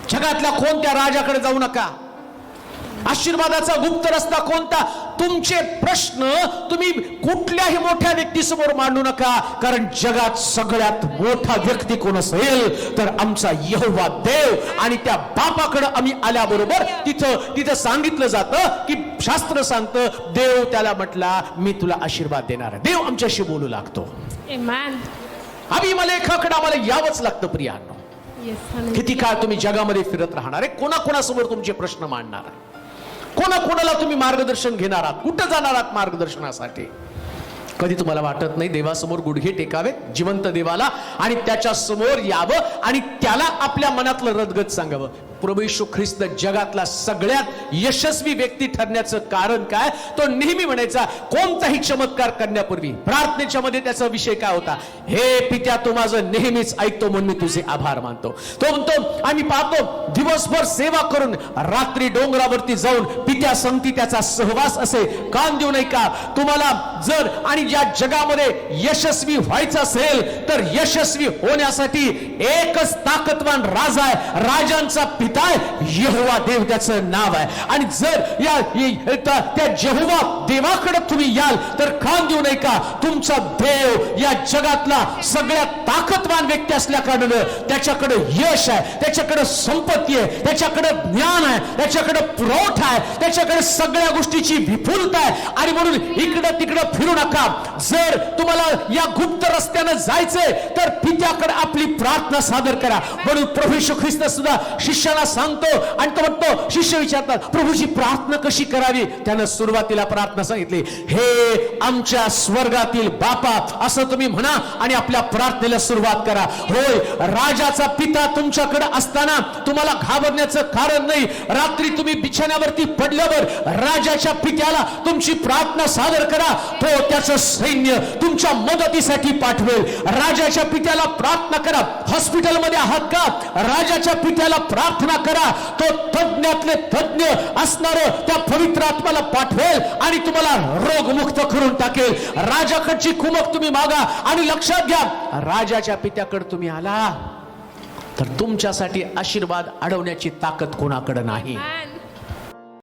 जगातल्या कोणत्या राजाकडे जाऊ नका. आशीर्वादाचा गुप्त रस्ता कोणता? तुमचे प्रश्न तुम्ही कुठल्याही मोठ्या व्यक्तीसमोर मांडू नका, कारण जगात सगळ्यात मोठा व्यक्ती कोण असेल तर आमचा यहोवा देव. आणि त्या बापाकडे आम्ही आल्याबरोबर तिथं सांगितलं जातं की शास्त्र सांगतं, देव त्याला म्हटला मी तुला आशीर्वाद देणार आहे. देव आमच्याशी बोलू लागतो. Amen. अभिमलेखाकडे आम्हाला यावंच लागतं प्रियांनो. Yes. किती काळ तुम्ही जगामध्ये फिरत राहणार आहे? कोणाकोणासमोर तुमचे प्रश्न मांडणार आहे? कोणाकोणाला तुम्ही मार्गदर्शन घेणार आहात? कुठं जाणार आहात मार्गदर्शनासाठी? कधी तुम्हाला वाटत नाही देवासमोर गुडघे टेकावेत, जिवंत देवाला, आणि त्याच्या समोर यावं आणि त्याला आपल्या मनातलं रदगत सांगावं? प्रभू येशू ख्रिस्त जगातला सगळ्यात यशस्वी व्यक्ती ठरण्याचं कारण काय? तो नेहमी म्हणायचा, कोणताही चमत्कार करण्यापूर्वी प्रार्थनेच्या मध्ये त्याचा विषय काय होता? हे पित्या, तू माझं नेहमीच ऐकतो म्हणून मी तुझे आभार मानतो. तो म्हणतो, आम्ही पाहतो दिवसभर सेवा करून रात्री डोंगरावरती जाऊन पित्या संगती त्याचा सहवास असे. कान देऊ नये का? तुम्हाला जर आणि या जगामध्ये यशस्वी व्हायचं असेल तर यशस्वी होण्यासाठी एकच ताकदवान राजा आहे, राजांचा पिता यहोवा देव त्याचं नाव आहे. आणि जर त्या यहोवा देवाकडे तुम्ही याल तर कान देऊ नये का? तुमचा देव या जगातला सगळ्यात ताकदवान व्यक्ती असल्या कारणानं त्याच्याकडे यश आहे, त्याच्याकडे संपत्ती आहे, त्याच्याकडे ज्ञान आहे, त्याच्याकडे पुरवठा आहे, त्याच्याकडे सगळ्या गोष्टीची विपुलता आहे. आणि म्हणून इकडं तिकडं फिरू नका. जर तुम्हाला या गुप्त रस्त्यानं जायचंय तर पित्याकडे आपली प्रार्थना सादर करा. म्हणून प्रभू येशू ख्रिस्त सुद्धा शिष्याला सांगतो, आणि तो म्हणतो, शिष्य विचारतात, प्रभूची प्रार्थना कशी करावी? त्यानं सुरुवातीला प्रार्थना सांगितली, हे आमच्या स्वर्गातील बापा असं तुम्ही म्हणा आणि आपल्या प्रार्थनेला सुरुवात करा. होय, राजाचा पिता तुमच्याकडे असताना तुम्हाला घाबरण्याचं कारण नाही. रात्री तुम्ही बिछाण्यावरती पडल्यावर राजाच्या पित्याला तुमची प्रार्थना सादर करा. तो त्याचं सैन्य तुमच्या मदतीसाठी पाठवेल. राजाच्या पित्याला प्रार्थना करा. हॉस्पिटलमध्ये आहात का? राजाच्या पित्याला प्रार्थना करा. तो तज्ञातले तज्ञ असणार त्या पवित्र आत्म्याला पाठवेल आणि तुम्हाला रोगमुक्त करून टाकेल. राजाकडची कुमक तुम्ही मागा. आणि लक्षात घ्या, राजाच्या पित्याकडे तुम्ही आला तर तुमच्यासाठी आशीर्वाद अडवण्याची ताकद कोणाकडे नाही.